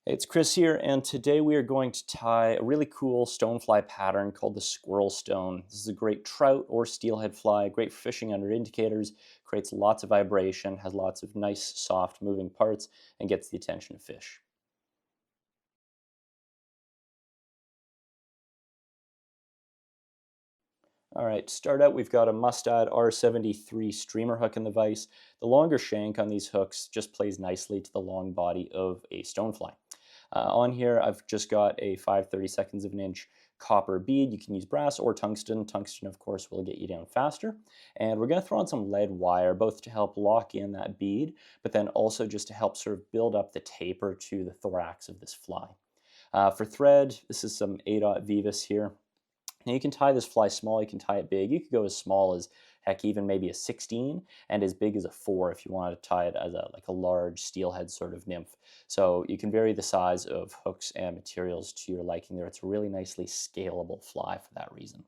Hey, it's Chris here, and today we are going to tie a really cool stonefly pattern called the squirrel stone. This is a great trout or steelhead fly, great for fishing under indicators, creates lots of vibration, has lots of nice, soft, moving parts, and gets the attention of fish. All right, to start out, we've got a Mustad R73 streamer hook in the vise. The longer shank on these hooks just plays nicely to the long body of a stonefly. On here, I've just got a 5/32 of an inch copper bead. You can use brass or tungsten. Tungsten, of course, will get you down faster. And we're going to throw on some lead wire, both to help lock in that bead, but then also just to help sort of build up the taper to the thorax of this fly. For thread, this is some 8/0 Vivus here. Now you can tie this fly small, you can tie it big. You could go as small as heck, even maybe a 16, and as big as a 4 if you wanted to tie it as a like a large steelhead sort of nymph. So you can vary the size of hooks and materials to your liking there. It's a really nicely scalable fly for that reason.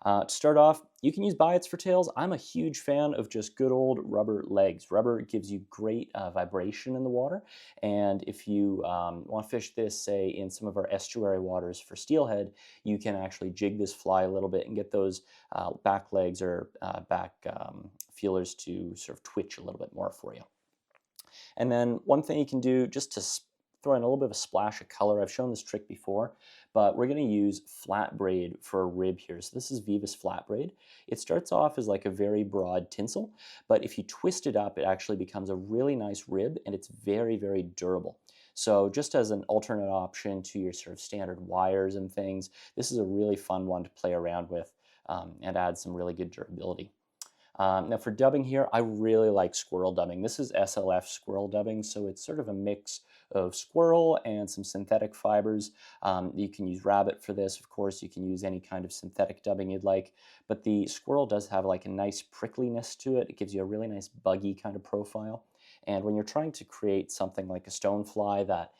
To start off, you can use biots for tails. I'm a huge fan of just good old rubber legs. Rubber gives you great vibration in the water, and if you want to fish this, say, in some of our estuary waters for steelhead, you can actually jig this fly a little bit and get those back legs or back feelers to sort of twitch a little bit more for you. And then one thing you can do just to throw in a little bit of a splash of color, I've shown this trick before, but we're going to use flat braid for a rib here. So this is Vivus flat braid. It starts off as like a very broad tinsel, but if you twist it up, it actually becomes a really nice rib, and it's very, very durable. So just as an alternate option to your sort of standard wires and things, this is a really fun one to play around with and add some really good durability. Now for dubbing here, I really like squirrel dubbing. This is SLF squirrel dubbing, so it's sort of a mix of squirrel and some synthetic fibers. You can use rabbit for this, of course. You can use any kind of synthetic dubbing you'd like, but the squirrel does have like a nice prickliness to it. It gives you a really nice buggy kind of profile. And when you're trying to create something like a stonefly that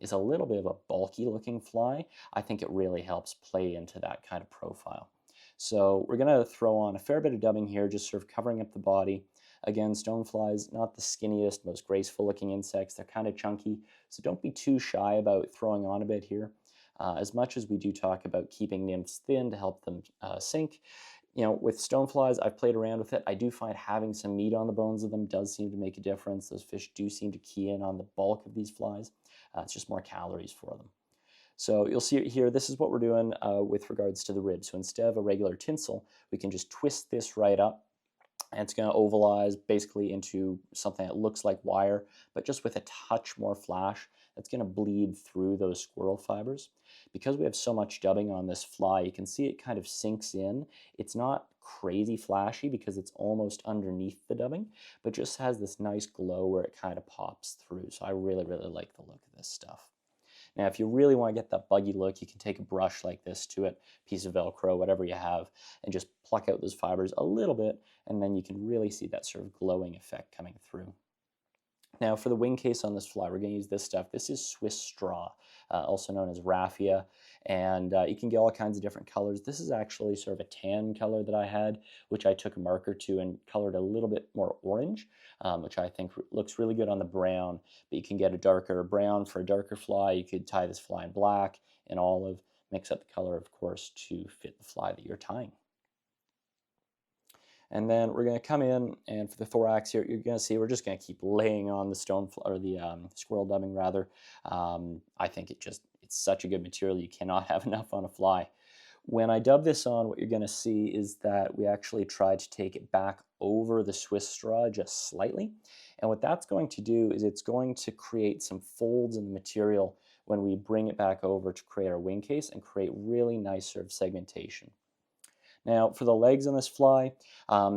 is a little bit of a bulky looking fly, I think it really helps play into that kind of profile. So we're going to throw on a fair bit of dubbing here, just sort of covering up the body. Again, stoneflies, not the skinniest, most graceful looking insects. They're kind of chunky, so don't be too shy about throwing on a bit here. As much as we do talk about keeping nymphs thin to help them sink, with stoneflies, I've played around with it. I do find having some meat on the bones of them does seem to make a difference. Those fish do seem to key in on the bulk of these flies. It's just more calories for them. So you'll see it here, this is what we're doing with regards to the rib. So instead of a regular tinsel, we can just twist this right up, and it's going to ovalize basically into something that looks like wire, but just with a touch more flash. That's going to bleed through those squirrel fibers. Because we have so much dubbing on this fly, you can see it kind of sinks in. It's not crazy flashy because it's almost underneath the dubbing, but just has this nice glow where it kind of pops through. So I really, really like the look of this stuff. Now, if you really want to get that buggy look, you can take a brush like this to it, piece of Velcro, whatever you have, and just pluck out those fibers a little bit, and then you can really see that sort of glowing effect coming through. Now for the wing case on this fly, we're going to use this stuff. This is Swiss straw, also known as raffia, and you can get all kinds of different colors. This is actually sort of a tan color that I had, which I took a marker to and colored a little bit more orange, which I think looks really good on the brown, but you can get a darker brown for a darker fly. You could tie this fly in black and olive, mix up the color, of course, to fit the fly that you're tying. And then we're going to come in, and for the thorax here, you're going to see we're just going to keep laying on the or the squirrel dubbing rather. I think it's such a good material. You cannot have enough on a fly. When I dub this on, what you're going to see is that we actually tried to take it back over the Swiss straw just slightly. And what that's going to do is it's going to create some folds in the material when we bring it back over to create our wing case and create really nice sort of segmentation. Now, for the legs on this fly,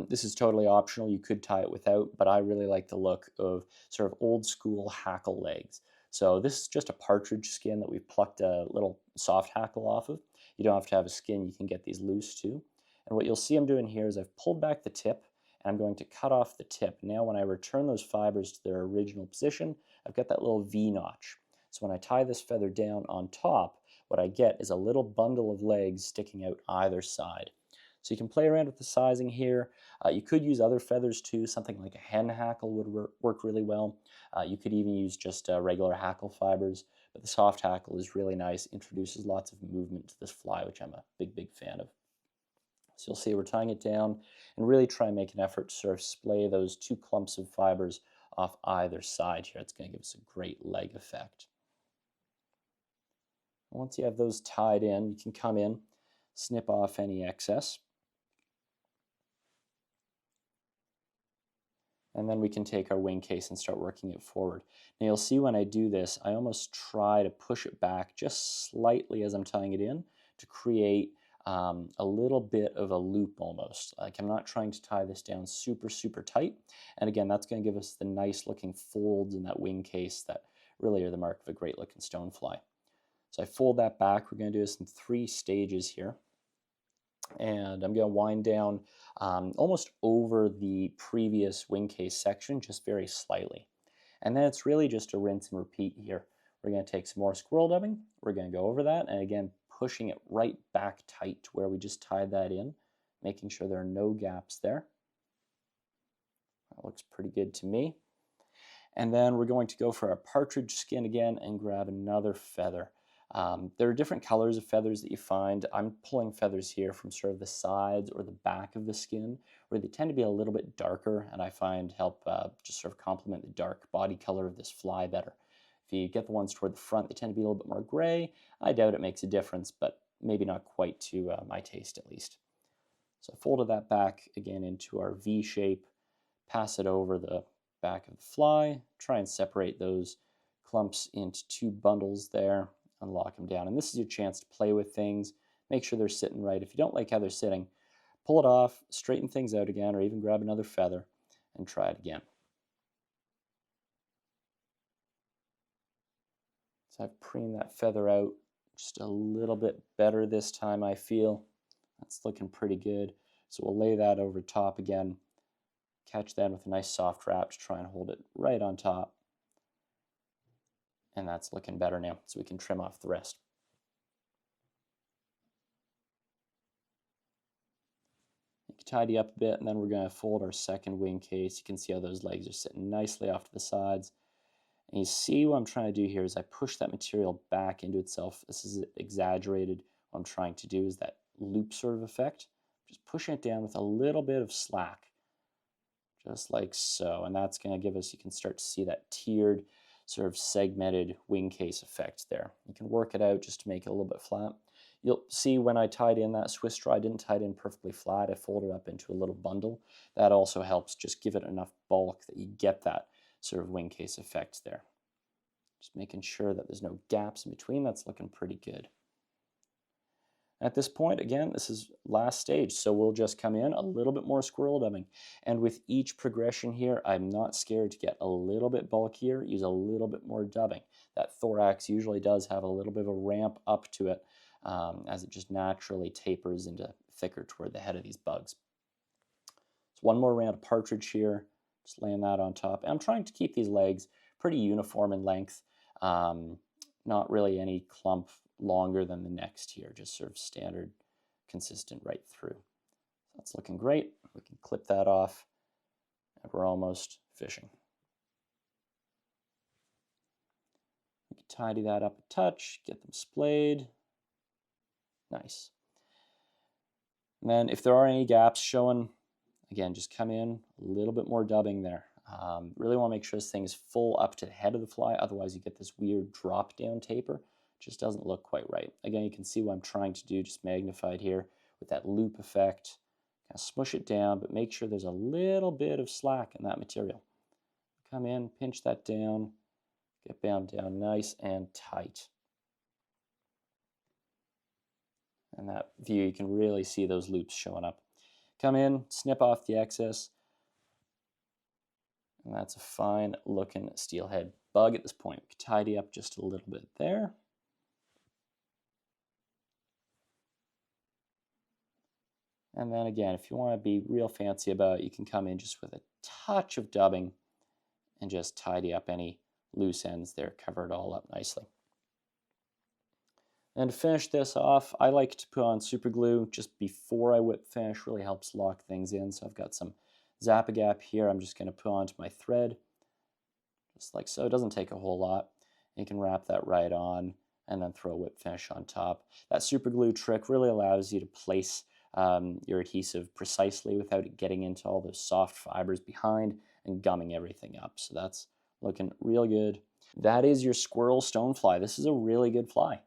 this is totally optional. You could tie it without, but I really like the look of sort of old school hackle legs. So this is just a partridge skin that we've plucked a little soft hackle off of. You don't have to have a skin. You can get these loose too. And what you'll see I'm doing here is I've pulled back the tip, and I'm going to cut off the tip. Now when I return those fibers to their original position, I've got that little V notch. So when I tie this feather down on top, what I get is a little bundle of legs sticking out either side. So you can play around with the sizing here. You could use other feathers too. Something like a hen hackle would work really well. You could even use just regular hackle fibers, but the soft hackle is really nice, introduces lots of movement to this fly, which I'm a big fan of. So you'll see we're tying it down and really try and make an effort to sort of splay those two clumps of fibers off either side here. It's going to give us a great leg effect. Once you have those tied in, you can come in, snip off any excess. And then we can take our wing case and start working it forward. Now you'll see when I do this, I almost try to push it back just slightly as I'm tying it in to create a little bit of a loop almost. Like I'm not trying to tie this down super tight. And again, that's going to give us the nice looking folds in that wing case that really are the mark of a great looking stonefly. So I fold that back. We're going to do this in 3 stages here. And I'm going to wind down almost over the previous wing case section, just very slightly. And then it's really just a rinse and repeat here. We're going to take some more squirrel dubbing. We're going to go over that, and again, pushing it right back tight to where we just tied that in, making sure there are no gaps there. That looks pretty good to me. And then we're going to go for our partridge skin again and grab another feather. There are different colors of feathers that you find. I'm pulling feathers here from sort of the sides or the back of the skin, where they tend to be a little bit darker, and I find help just sort of complement the dark body color of this fly better. If you get the ones toward the front, they tend to be a little bit more gray. I doubt it makes a difference, but maybe not quite to my taste at least. So I folded that back again into our V shape, pass it over the back of the fly, try and separate those clumps into 2 bundles there, unlock them down. And this is your chance to play with things, make sure they're sitting right. If you don't like how they're sitting, pull it off, straighten things out again, or even grab another feather and try it again. So I've preened that feather out just a little bit better this time, I feel. That's looking pretty good. So we'll lay that over top again, catch that with a nice soft wrap to try and hold it right on top. And that's looking better now, so we can trim off the rest. You can tidy up a bit, and then we're going to fold our second wing case. You can see how those legs are sitting nicely off to the sides. And you see what I'm trying to do here is I push that material back into itself. This is exaggerated. What I'm trying to do is that loop sort of effect. Just pushing it down with a little bit of slack, just like so. And that's going to give us, you can start to see that tiered, sort of segmented wing case effect there. You can work it out just to make it a little bit flat. You'll see when I tied in that Swiss straw, I didn't tie it in perfectly flat. I folded it up into a little bundle. That also helps just give it enough bulk that you get that sort of wing case effect there. Just making sure that there's no gaps in between. That's looking pretty good. At this point, again, this is last stage, so we'll just come in a little bit more squirrel dubbing. And with each progression here, I'm not scared to get a little bit bulkier, use a little bit more dubbing. That thorax usually does have a little bit of a ramp up to it as it just naturally tapers into thicker toward the head of these bugs. So one more round of partridge here, just laying that on top. And I'm trying to keep these legs pretty uniform in length, not really any clump longer than the next here, just sort of standard, consistent right through. That's looking great. We can clip that off, and we're almost fishing. We can tidy that up a touch, get them splayed. Nice. And then if there are any gaps showing, again, just come in a little bit more dubbing there. Really want to make sure this thing is full up to the head of the fly, otherwise you get this weird drop down taper. Just doesn't look quite right. Again, you can see what I'm trying to do, just magnified here with that loop effect. Kind of smush it down, but make sure there's a little bit of slack in that material. Come in, pinch that down, get bound down nice and tight. And that view, you can really see those loops showing up. Come in, snip off the excess. And that's a fine looking steelhead bug at this point. We can tidy up just a little bit there. And then again, if you want to be real fancy about it, you can come in just with a touch of dubbing and just tidy up any loose ends there, cover it all up nicely. And to finish this off, I like to put on super glue just before I whip finish. Really helps lock things in. So I've got some Zap-A-Gap here. I'm just going to put onto my thread, just like so. It doesn't take a whole lot. You can wrap that right on and then throw a whip finish on top. That super glue trick really allows you to place your adhesive precisely without it getting into all those soft fibers behind and gumming everything up. So that's looking real good. That is your Squirrel Stonefly. This is a really good fly.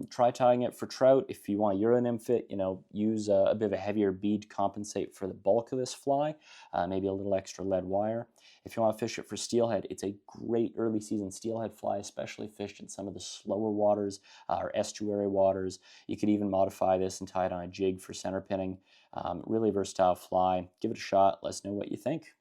Try tying it for trout. If you want to Euro nymph it, use a bit of a heavier bead to compensate for the bulk of this fly, maybe a little extra lead wire. If you want to fish it for steelhead, it's a great early season steelhead fly, especially fished in some of the slower waters or estuary waters. You could even modify this and tie it on a jig for center pinning. Really versatile fly. Give it a shot. Let us know what you think.